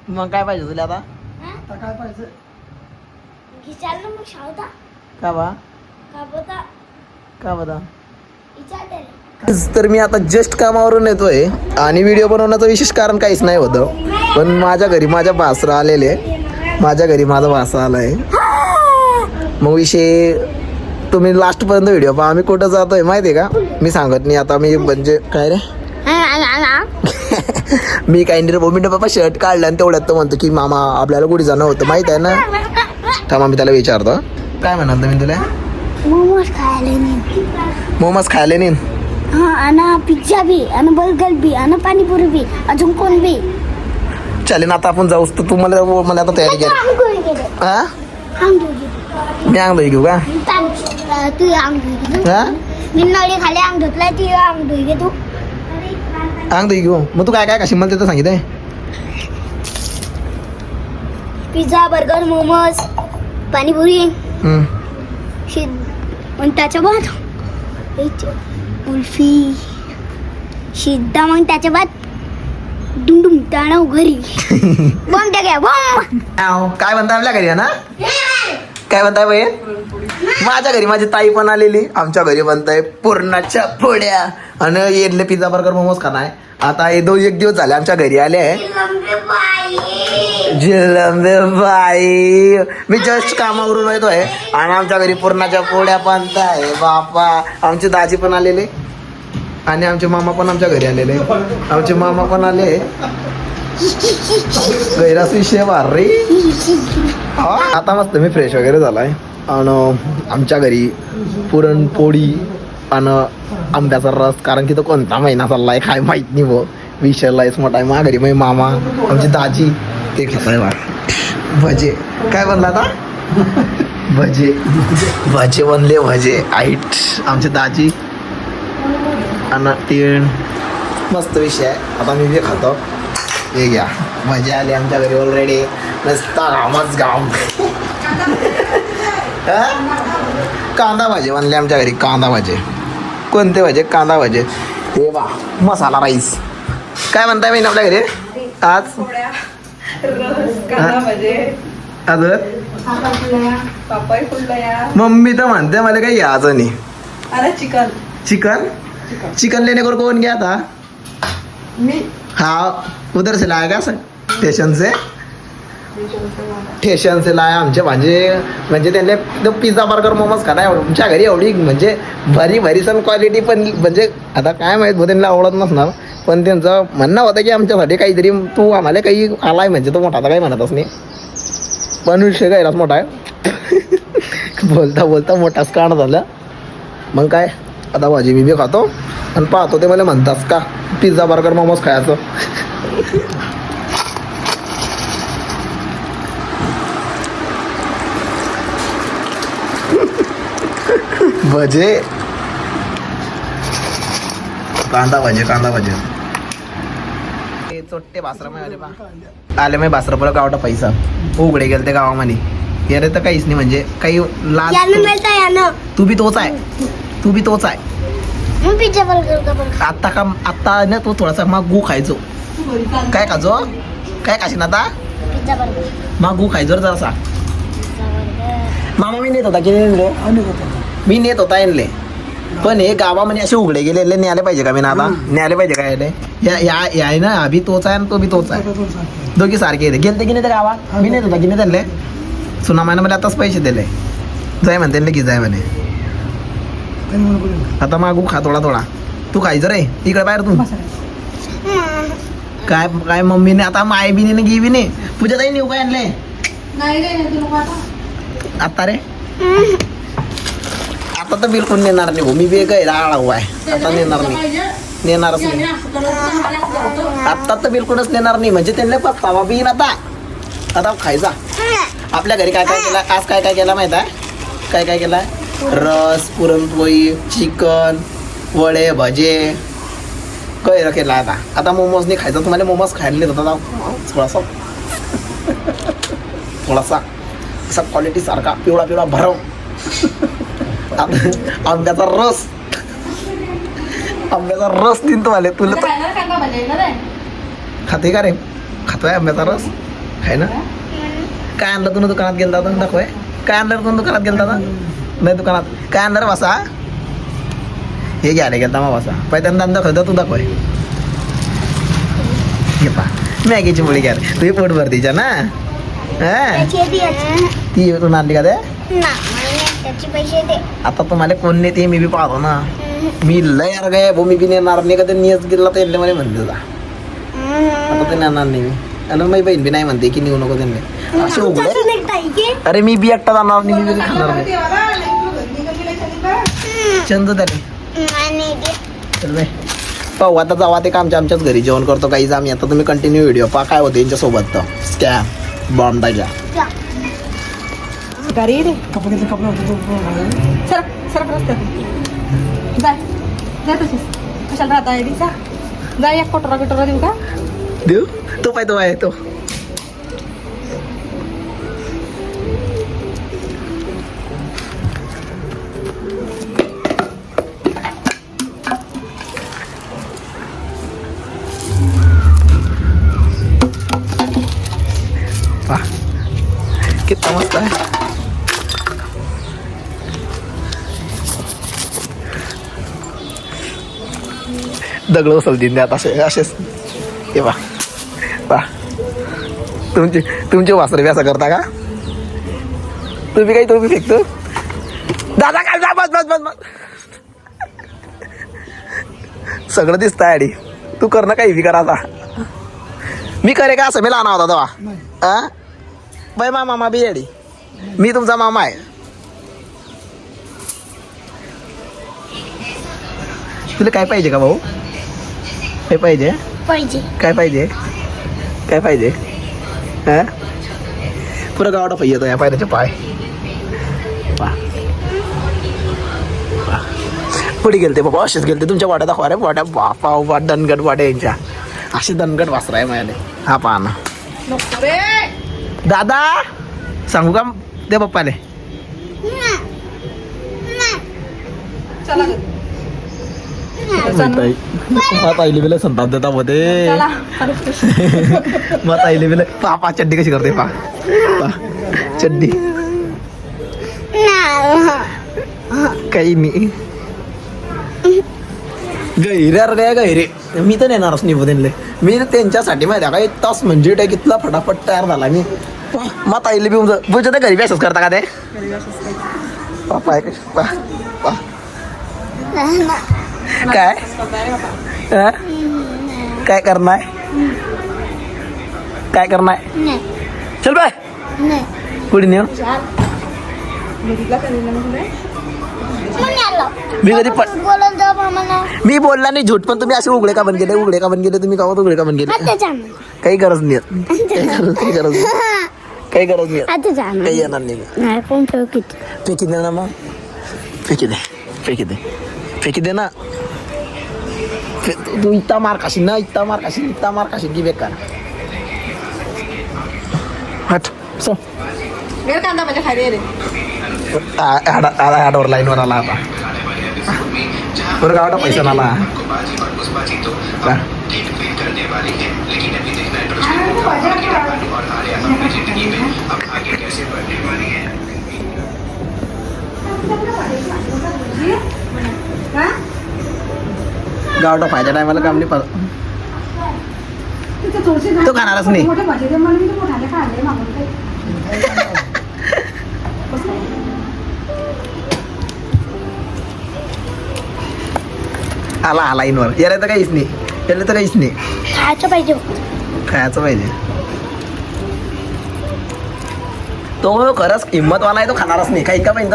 मग काय पाहिजे तुला आता? आता काय पाहिजे? विचार ना मग शावता का बा? का बता का बता? विचार त्याला. तर मी आता जस्ट कामावरून येतोय आणि व्हिडिओ बनवण्याचं विशेष कारण काहीच नाही होतं, पण माझ्या घरी माझ्या बासरा आलेले, माझ्या घरी माझा वासा आलाय. मग विषय तुम्ही लास्टपर्यंत व्हिडिओ पहा. आम्ही कुठं जातोय माहिती आहे का? मी सांगत नाही आता. मी म्हणजे काय रे मी काही नाही रे. मी बाबा शर्ट काढला आणि तेवढ्यात तो म्हणतो की मामा आपल्याला कुठे जाणं होतं माहित आहे ना. थांबा मी त्याला विचारतो काय म्हणाल मी तुला. मोमोज खायला नाही. मोमोज खायला नाही. हा आणि पिझ्झा बी आणि बर्गर बी आणि पाणीपुरी बी अजून कोण बी चालेल आता आपण जाऊस. तर तू मला आता तयारी कर. हा मी अंग घेऊ का? तू अंग धुई. हा मी नळी खाली अंग धुतलाय ती अंग धुई घे तू. अंग घेऊ. मग तू काय काय कशी मला तिथं सांगितलंय. पिझ्झा बर्गर मोमोज पाणीपुरी मग त्याच्या बाद कुल्फी शिद्धा. मग त्याच्या बाद डुंडुम टाणव घरी बॉम्ब टाक्या बॉम्ब. काय म्हणताय आपल्या घरी ना? काय म्हणताय बाई? माझ्या घरी माझी ताई पण आलेली. आमच्या घरी बनताय पुरणाच्या पोळ्या आणि येडले पिझ्झा बर्गर मोमोज खाणार. आता हे 2-1 दिवस झाले आमच्या घरी आले आहे. जिलंबे बाई. मी जस्ट कामावरून येतोय आणि आमच्या घरी पुरणाच्या पोळ्या बनताय. बापा आमचे दाजी पण आलेले आणि आमचे मामा पण आमच्या घरी आलेले. आमचे मामा पण आले. गैरास विषय भारी. आता मस्त मी फ्रेश वगैरे झालाय आणि आमच्या घरी पुरणपोळी आणि आंब्याचा रस. कारण की तो कोणता महिना चाललाय काय माहित नाही वो. विषय लयच मोठा आहे. माझ्या घरी माझी मामा आमची दाजी ते खाताय बा. भजे काय बनला आता? भजे भजे बनले. भजे आईट आमची दाजी आणि तीळ. मस्त विषय आहे. आता मी बी खातो. हे घ्या भजे आले आमच्या घरी ऑलरेडी. नसता घामच घाम. कांदा भाजी बनले आमच्या घरी. कांदा भाजी. कोणते भाजे? कांदा भाजे. हे वा मसाला राईस. काय म्हणताय बहीण आपल्या घरी आज? मम्मी तर म्हणते मला काही यायचं नाही. चिकन चिकन लेने को कौन गया था? हाँ उधर से लाया क्या स्टेशन से लाया. आमचे म्हणजे त्यांनी पिझ्झा बर्गर मोमोज खाणार आमच्या घरी. एवढी म्हणजे भारी भारी सण क्वालिटी पण म्हणजे आता काय माहित भाऊ त्यांना आवडत नसणार, पण त्यांचं म्हणणं होतं की आमच्यासाठी काहीतरी तू आम्हाला काही आलाय म्हणजे तो मोठा आता काही म्हणतच नाही. पण विषय गायलाच मोठा आहे. बोलता बोलता मोठाच काढ झालं. मग काय आता भाजी मी बी खातो आणि पाहतो ते मला म्हणतास का पिझ्झा बर्गर मोमोज खायचं. भजे कांदा भजे कांदा भजे. चोट्टे बासरा आले मी बासरापुरा गावटा पैसा उघडे गेले ते गावामध्ये. यार तर काहीच नाही म्हणजे काही लाज. तू बी तोच आहे. तू बी तोच आहे. आता ना तू थोडासा मागू खायचो. काय खायचो? काय खाशील आता? मागू खायचो रे जरासा. मामा मी नेत होता की मी नेत होता येणले, पण हे गावामध्ये असे उघडे गेले न्यायला पाहिजे का मी ना आता? न्यायला पाहिजे का यायला? या ना अभि तोच आहे आणि तो बी तोच आहे. दोघी सारखे गेलते की नाही त्या गावात? मी नेत होता की नाही त्यांना? सुनामाने मला आताच पैसे दिले. जाय म्हणते की जाय म्हणे. आता मागू खा थोडा थोडा. तू खायचं रे इकडे बाहेर. तू काय काय मम्मीने आता माय बी नाही गी बी नाही. पूजा ताई नेऊ काय आणले आता रे? आता तर बिलकुल नेणार नाही. मी बी काय राळा हुआ आहे. आता नेणार नाही. नेणारच नाही आता तर बिलकुलच नेणार नाही. म्हणजे त्यांना पत्तावा बी आता आता खायचा. आपल्या घरी काय काय केलं आज? काय काय केला माहित आहे? काय काय केलाय? रस पुरणपोळी चिकन वडे भजे काय केला. आता आता मोमोज नाही खायचा. तुम्हाला मोमोज खायला देत होता थोडासा थोडासा असा क्वालिटी सारखा पिवळा पिवळा भरव. आंब्याचा रस दिन तुम्हाला. तुला खाते का रे? खातोय आंब्याचा रस. आहे ना. काय आणलं तू दुकानात गेलता होता दाखवाय. काय आणलं तू दुकानात गेलता होता. नाही दुकानात काय आणलं रे बसा. हे घ्यायला गेलता मग बसा पहिल्यांदा दाखवता तू दाखवाय. हे पा मॅगीची पोळी घ्या तुझी पोट भरतीच्या ना. हा ती तू आणली का ते. आता तुम्हाला कोण नाही ते मी बी पाहतो ना. मी लय यार काय भाऊ मी बी नेणार नाही का ते नियत गेला तर मला म्हणलं जा. आता ते नेणार नाही मी. आणि माझी बहीण बी नाही म्हणते की नेऊ नको त्यांनी असे उघडे. अरे मी बी एकटा जाणार नाही मी बी खाणार नाही. चंद त्याने चल बाय पाहू आता जावा ते का आमच्याच घरी जेवण करतो काहीच आम्ही. आता तुम्ही कंटिन्यू व्हिडिओ पहा काय होते यांच्यासोबत तर स्कॅम बॉम्ब टाक्या. गाडी रे कपडे सर सर जाय जाय तशीच कशाला राहता आहे जा जा. एक कटोरा बिटोरा देऊ का. देऊ तो पाय तो आहे तो. कितना मस्त आहे. दगड उचलतील त्यात असे असेच. हे पा पा तुमचे वासरे व्यासा करता का तुम्ही काही तुम्ही फेकतो. दादा काय जा बस बस बस बस. सगळं दिसतंय आडी तू कर ना काही करा आता. मी करे का असं मी लहान होता तेव्हा. हा बाय मामा बी रेडी. मी तुमचा मामा आहे. तुला काय पाहिजे का भाऊ. काय पाहिजे काय पाहिजे काय पाहिजे. हा पुरा गावाला पाहिजे येतो या पायऱ्याचे पाय. पुढे गेलते बाबा असेच गेलते तुमच्या वाड्या दाखवा रे. वाड्या बापा वा दणगट वाड्या यांच्या असे दणगट वासरा आहे माझ्याने. हा पहा ना दादा सांगू का दे पप्पाले. माता आईली बिले संताप देता मध्ये. माता आईली बिले पापा चड्डी कशी करते पा चड्डी काही नाही. गैरे अरे गैरे मी तर नेणारच नाही त्यांना. मी त्यांच्यासाठी माहिती आहे का एक तास म्हणजे काय कितला फटाफट तयार झाला मी. माता आईली बी बुजत घरी बॅसच करता का ते. पापा आहे पा काय काय करणार काय करणार. चल बाय पुढे नेऊ. मी कधी मी बोलला नाही झूट पण तुम्ही असे उघडे का बन गेले. उघडे का बन गेले तुम्ही गावात उघडे का बन गेले. काही गरज नाही काही गरज नाही काही गरज नाही काही येणार नाही. फेकी दे ना मग फेकी दे फेकी दे फेकी दे ना. तू इतना मार खाशील ना इतना मार खाशील इतना मार खाशील की बेकार. हट सो कांदा म्हणजे खाली रे हाडावर लाईनवर आला आता. बरं गावाला पैसा नाला गावटा फायदा टायमाला काम नाही तो खाणारच नाही. आला आला इनवर याला तर काहीच नाही याला तर काहीच नाही. खायचं पाहिजे खायचं पाहिजे. तो खरंच हिंमतवाला आहे तो खाणारच नाही. काही का पाहिजे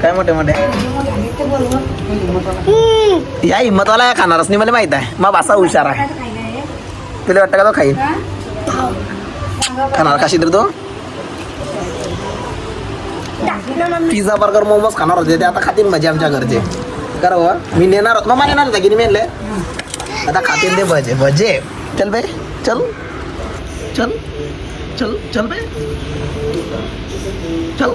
काय मोठे मोठे या हिंमतवाला या खाणारच नाही मला माहित आहे. मग असा हुशार आहे तुला वाटतं का तो खाईल. खाणार खाशी तर तो पिझ्झा बर्गर मोमोज खाणार होते ते आता खातील मजा आमच्या घरचे. करावं मी नेणार होत मग नेणार होता की नाही मेनले आता खातील ते भजे भजे. चल बाई चल चल चल चल बाई चल.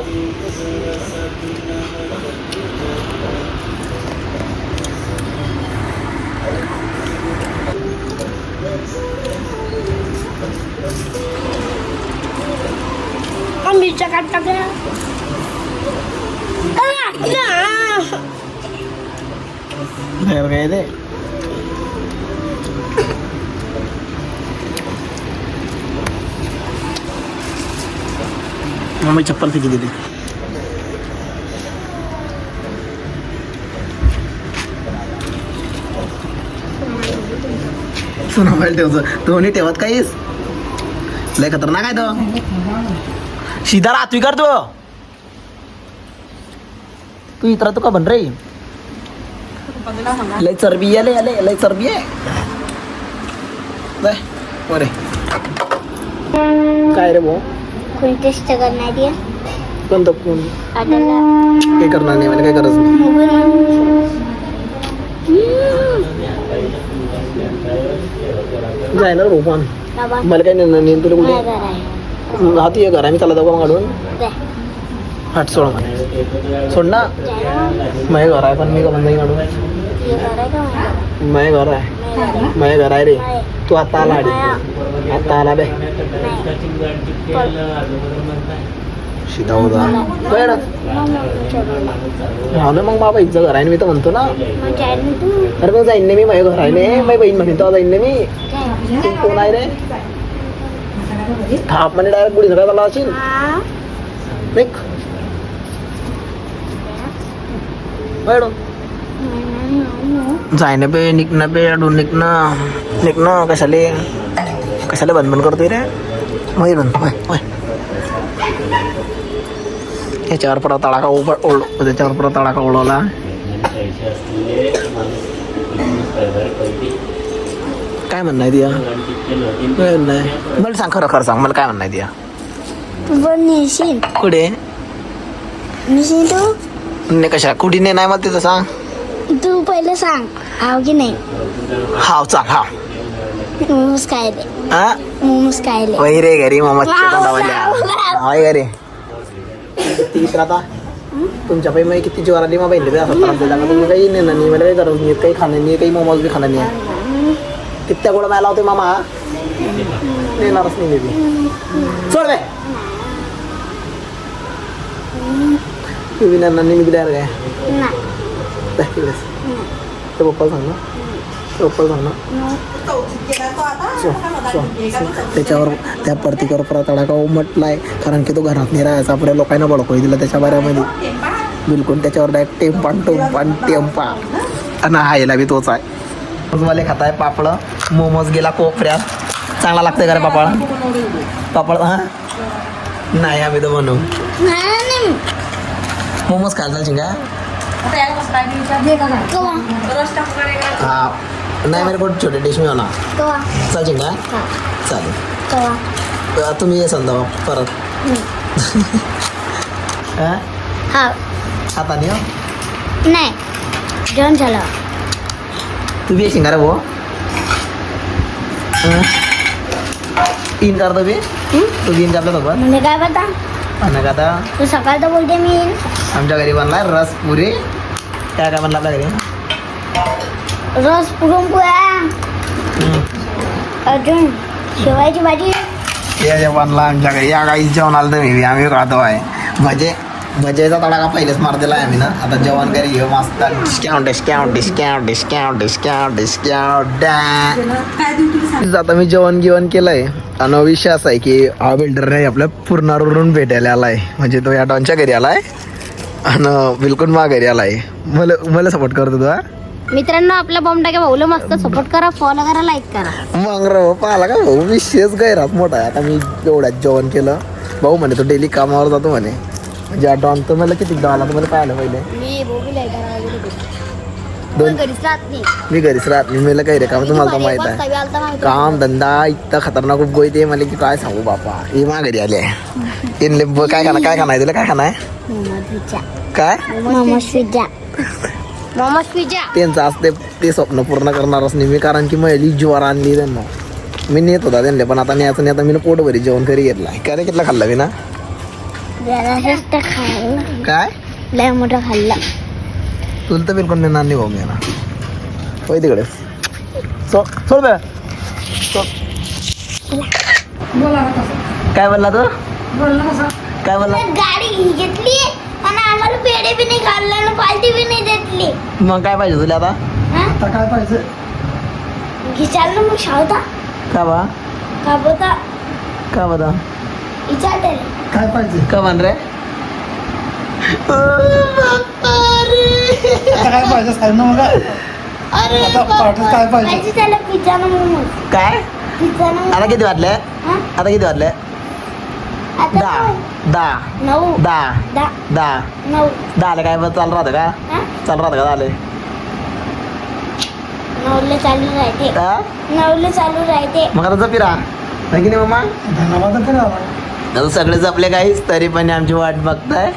मिरच्या काट टाकल्या बाहेर काय ते मम्मी चप्पल फेकी दिली सुना मोबाईल ठेवतो तो नाही ठेवत काहीच लय खतरनाक आहे तो सीधा राहतोय कर तू इतर तू का बन रे लय चरबी आहे लय चरबी आहे अरे काय रे भाऊ कोणी टेस्ट करणार आहे कोणतं कोण आपल्याला काही करणार नाही मला काही गरज नाही जाय ना रोपण मला काही नाही तुला कुठे हाती ये घर आहे मी त्याला दोघं काढून हाट सोड सोड ना माझे घर आहे पण मी का बंद काढून माझे घर आहे माझे घर आहे रे तू आता आला आता आला बे सीधा होता कळ हा ना मग बाबा इथं घर आहे मी तर म्हणतो ना अरे मग जाईन नाही मी माझ्या घर आहे नाही माझी बहीण म्हणेन तो जाईन नाही मी तू कोण आहे रे थाप म्हणजे डायरेक्ट बुडी सगळ्यात आला असेल नाही जायनं पे निघणं पे अडून निघणं कशाला बंद करतोय रे मग त्याच्यावर परत तडाखा त्याच्यावर परत तडाखा ओढवला काय म्हणणं आहे दिया काय म्हणणं आहे मला सांग खरं सांग मला काय म्हणणं आहे दिया कुठे नाही कशा कुठे नाही मला तिथं सांग तू पहिले सांग हाव की नाही हाव चाल हाव मोमोज खायले हा मोमोज खायले वही रे घरी मामाच्या घरी तीस राहता तुमच्या पायी मग किती जीवार आली मग बहिणी असं त्रास दिला का तुम्ही काही नेणार नाही मला काही गरज नाही काही खाणं नाही काही मोमोज बी खाणं नाही कित्या गोळा मला होते मामा नेणारच नाही मी सोड काय तुम्ही नेणार नाही मी दिल्यावर काय ते पप्पाला सांग ना पप्पाला सांग ना त्याच्यावर त्या परतीकर परत तडाखा उमटलाय कारण की तो घरात नाही राहायचा आपल्या लोकांना बळकोय दिला त्याच्या बाऱ्यामध्ये बिलकुल त्याच्यावर डायरेक्ट टेम्पा आणि हायला बी तोच आहे मोमोजवाले खाताय पापड मोमोज गेला कोपऱ्यात चांगला लागतंय का रे पापड हा नाही आम्ही तर बनवू मोमोज खायला चालशील का हा नाही मेरे को छोटे डिश में होना चालशील का चालेल तुम्ही ये समजा परत आता नाही नाही जेवण झालं तू बी येशील का रे भाऊ तीन करतो बी तू तीन करतो सोबत म्हणजे काय बता आणि का आता तू सकाळ तर बोलते मी आमच्या घरी बनलाय रस पुरी काय काय बनला आपल्या घरी रस पुरणपोळ्या अजून शेवायची भाजी या जे बनला आमच्या घरी या काही जेवण आलं तर मी आम्ही खातो आहे भजेचा तडाखा पहिलेच मार दिला आहे आम्ही ना आता जेवण घरी घेऊ मस्त डिस्काउंट आता मी जेवण केलंय आणि विषय असा आहे की हा बिल्डर नाही आपल्या पूर्णावरून भेटायला आलाय म्हणजे तो या डॉनच्या घरी आलाय आणि बिलकुल घरी आलाय मला सपोर्ट करतो तो मित्रांनो आपल्या बॉम्ब टाक्या भाऊला मस्त सपोर्ट करा फॉलो करा लाईक करा मग रे पाहिला का भाऊ विशेष गैरात मोठा आहे आता मी एवढ्यात जेवण केलं भाऊ म्हणे तो डेली कामावर जातो म्हणे म्हणजे डॉन तर मला किती आला तुम्हाला काय आलं पहिले मी घरीच राहत नाही मला काही रे काम तुम्हाला तर माहित आहे काम धंदा इतका खतरनाक खूप गोई ते मला की काय सांगू बापा हे मा घरी आले काय खाणं आहे तुला काय खाणं आहे काय त्यांचं असते ते स्वप्न पूर्ण करणारच नाही मी कारण की महिली ज्वार आणली त्यांना मी नेत होता त्यांना पण आता न्यायचं नाही आता मी पोट भरी जेवण घरी घेतला काय रे कितला खाल्ला मी ना काय लय मोठा खाल्ला तुला तर बिलकुल नेणार नाही भाऊ मी ना होय तिकडे सोड बे काय बोलला तू काय बोलला? गाडी घेतली आणि आम्हाला पेढे बी नाही खाल्ले आणि पार्टी बी नाही देतली. मग काय पाहिजे तुला आता? आता काय पाहिजे? विचारलं मग शावता का बा का बोता का बता विचारते काय पाहिजे? का म्हण रे? आता काय पाहिजे सांग ना मला. आता पाठवत काय पाहिजे? पाहिजे त्याला पिझ्झा ना मोमोज. काय पिझ्झा ना आता किती वाजले? हा? आता किती वाजले? आता दहा 9 दहा 10 दहा 9 दहाला काय बस चालू राहतं का? हा? चालू राहतं का झाले? 9ला चालू राहते 9ला चालू राहते. मग आता जपिरा आहे की नाही मम्मा? धन्यवाद फिरावा. आता सगळे जपले काहीच तरी पण आमची वाट बघताय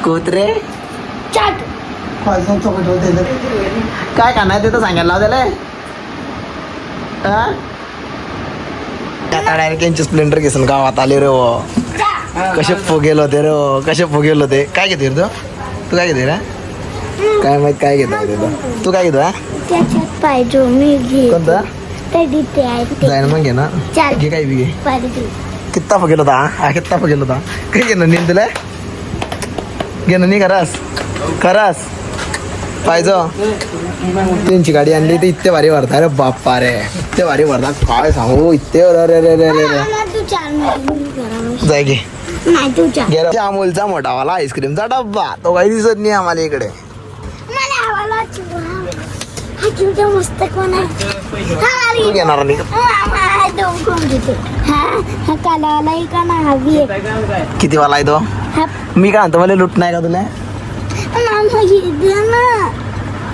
कुत्रे. चाट पाहिजे चॉकलेट दिलं. काय खाणार ते तर सांगायला लाव त्याला. आता डायरेक्ट यांची स्प्लेंडर घेसून गावात आले रे हो. कसे फुगेल होते रे हो, कसे फुगेल होते. काय घेते रे तू काय घेते रे? काय माहित काय घेतो तू काय घेतो? त्याच्यात पाहिजे मी घे कोणता कधी ते आहे ते. जाय ना मग घे ना. चाल. घे काय बी घे. पाहिजे कित्ता फुगेल होता हा कित्ता फुगेल होता. काय घेणं नीन तुला घेणं नाही खरास पाहिजे. त्यांची गाडी आणली तर इतके भारी भरता रे बाप्पा रे इतके भारी भरतात काय सांगू इतके रे रे रे रे रे. तू चाल नाही जाय घे तू चाल. घे अमूलचा मोठावाला आईस्क्रीमचा डब्बा तो काही दिसत नाही आम्हाला इकडे. मला हवाला चिवडा. हा चिवडा मस्त कोण आहे? तू घेणार नाही हा दोन कोण घेतो? हा कालावाला आहे का ना हवी आहे? किती वाला आहे तो? हा मी काय म्हणतो मला लूट नाही का तुला? मामा हे दे ना.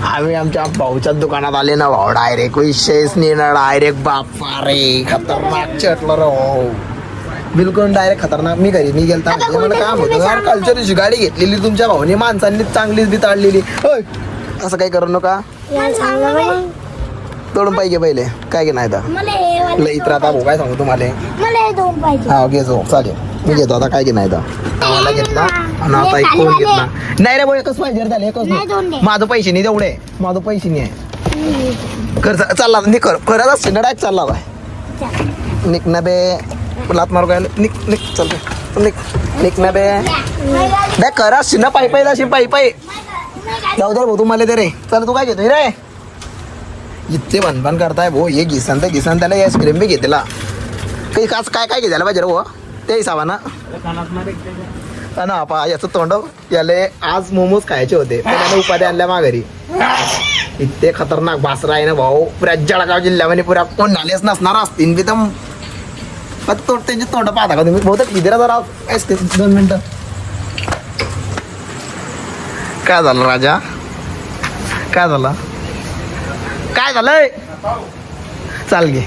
आम्ही आमच्या भाऊच्या दुकानात आले ना भाऊ डायरेक्ट विषयच नाही ना डायरेक्ट बाप्पा रे खतरनाक चटलं रे हो बिलकुल डायरेक्ट खतरनाक. मी गेलता म्हणजे मला काम होतं कल्चरची गाडी घेतलेली तुमच्या भाऊनी माणसांनी चांगलीच बी ताडलेली. होय असं काही करू नका. याला सांगलं बाई. तोडून पाहिजे पहिले काय की नाही तर मला हे वाले लई त्रास भाऊ काय सांगू तुम्हाला. मला हे दोन पाहिजे. हा घेतो चालेल मी घेतो आता काय की नाही तर आम्हाला घेतला आणि आता एक कोण घेतला नाही रे भाऊ एकच पाहिजे झाले एकच नाही, दोन नाही. दे. माझं पैसे नाही तेवढे माझं पैसे नाही आहे. कर चालला नाही खरंच असते ना डायरेक्ट चालला बाय निक ना बे लात मारू काय निक निक चालतो निक निक ना बे नाही खरं असते ना पायी पायी अशी पायी पायी जाऊ दे भाऊ तुम्हाला ते रे चल तू काय घेतोय रे इतके भनभन करताय भाऊ हे घिसन तर घिसन त्याला आईस्क्रीम बी घेतला काही काच काय काय घेतलं पाहिजे रे भाऊ त्या हिसाबानं. ना पा याचं तोंड याले आज मोमोज खायचे होते पण त्याने उपाधी आणल्या माघारी. इतके खतरनाक बासरा आहे ना भाऊ पुऱ्या जळगाव जिल्ह्यामध्ये पुऱ्या कोण नालेच नसणार असतील बी तर त्यांचे तोंड पाहता का तुम्ही बहुतेक इधर जरा आईस्क्रीम 2 मिनिटं. काय झालं राजा काय झालं काय झालंय चाल घे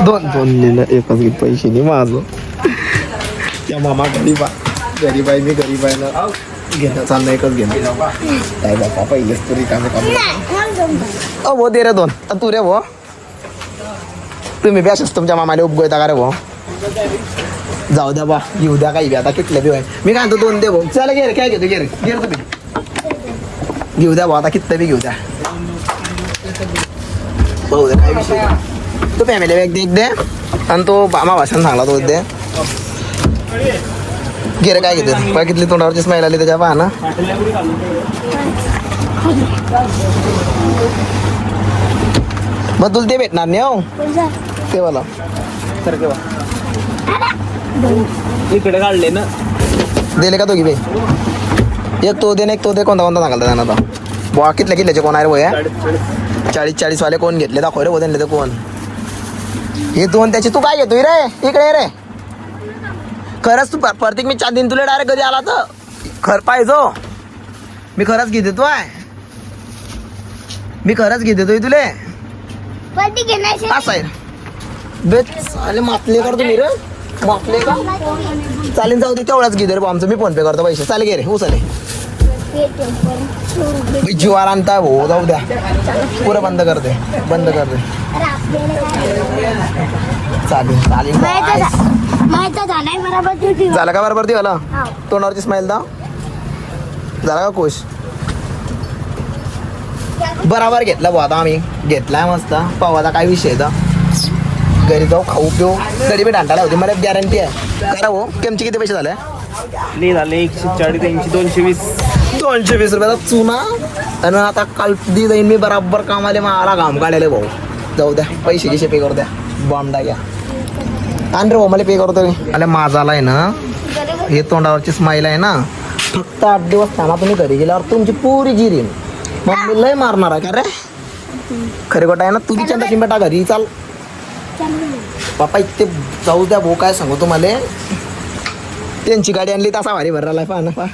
दोन लिहिलं एकच घेत पैसे नाही माझं त्या मामा गरीब आहे मी गरीब आहे ना घेणं चाललं एकच घेणं काय बापा पहिलेच तरी काम नाही, मला दोन पाहिजे. भो दे रे 2 तू रे भो तुम्ही बी असेच तुमच्या मामाला उपगोयता का रे भो जाऊ द्या बा घेऊ द्या काही बी आता कितले बी मी काय म्हणतो 2 दे भाऊ चला घे रे काय घेतो घे रे तुम्ही घेऊ द्या भाऊ आता कितलं बी घेऊ द्या भाऊ काय विषय नाही. तो फॅमिली बॅग एक दे आणि तो मामा भाषण सांगला तो दे घे रे काय घेते काय कितली तोंडावरची स्माईल आली त्याच्या पहा ना. मग तुला ते भेटणार नाही हो कोणचा? ते वाला तर केव्हा इकडे काढले ना दिले का दोघी बे एक तो दे ना एक तो दे कोणता कोणता सांगाल त्यांना आता बुवा कितल्याचे कोण आहे रे भया 40 वाले कोण घेतले दाखव रे त्यांनी ते कोण हे 2 त्याची तू काय घेतोय रे इकडे ये रे खरंच तू प्रत्येक मी 4 दिन तुला डायरेक्ट कधी आला तर खर पाहिजो मी खरंच घेते तू आहे मी खरंच घेते तुले पार्टी घेण्याची असं आहे बे चालेल मापले करतो मी रे मापले का चालेल जाऊ दे तेवढाच घे रे भाऊ आमचं मी फोन पे करतो पैसे चालेल घे रे हो चालेल जीवार आणता भाऊ जाऊ द्या पुरं बंद करते चालेल चालेल माहित झालाय बरोबर तुझी. झालं का बरोबर ती मला हा. तोंडावरची स्माईल दाव झाला का खुश बरोबर घेतला भाऊ आता आम्ही घेतलाय मस्त पावाचा काय विषय घरी जाऊ खाऊ पिऊ तरी बी ढांटाला होती मला गॅरंटी आहे करा भाऊ केमचे किती पैसे झाले ले झाले 140 80 220 220 रुपयाचा चुना. आणि आता काल दी जाईन मी बराबर कामाले मला घाम काढायला भाऊ. जाऊ द्या पैसे गिसे पे करू द्या. बॉम्बडा घ्या आण रे भाऊ मला पे करतो. अरे माझाला आहे ना हे तोंडावरची स्माईल आहे ना फक्त 8 दिवस थांबा तुम्ही घरी गेल्यावर तुमची पुरी जिरीन. मम्मी लय मारणार आहे का रे खरे गोटा आहे ना तुझी चंदा चिंबेटा घरी चाल बापा इथे जाऊ द्या भाऊ. काय सांगू तुम्हाला त्यांची गाडी आणली तसा भारी भरला पहा ना पहा.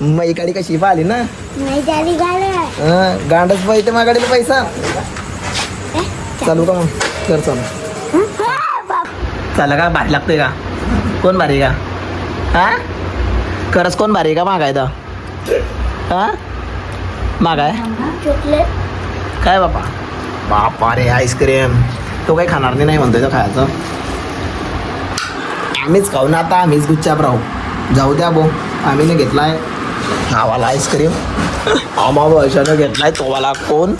मग ही गाडी कशी पाहिली ना नाही झाली गाड्या गांडच पाहिजे माझ्या गाडीला पैसा. चालू का मग कर चालू चाल का भारी लागतोय का कोण भारी का हा खरंच कोण भारी का मागाय तर हा मागाय चॉकलेट काय बापा बापा रे आईस्क्रीम तो काही खाणार नाही म्हणतोय तो खायचं. आम्हीच खाऊ ना आता आम्हीच गुच्चाप राहू. जाऊ द्या भाऊ आम्ही नाही घेतलाय खावाला आईस्क्रीम आम्हा वर्षानं घेतलाय तोवाला कोण.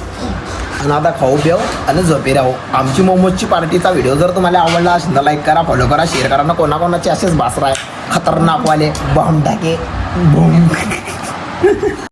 आणि आता खाऊ प्याऊ आणि झोपे राहू. आमची मोमोजची पार्टीचा व्हिडिओ जर तुम्हाला आवडला असेल तर लाईक करा फॉलो करा शेअर करा ना कोणाकोणाचे असेच बासरा आहे खतरनाकवाले बॉम्ब टाके बॉम्ब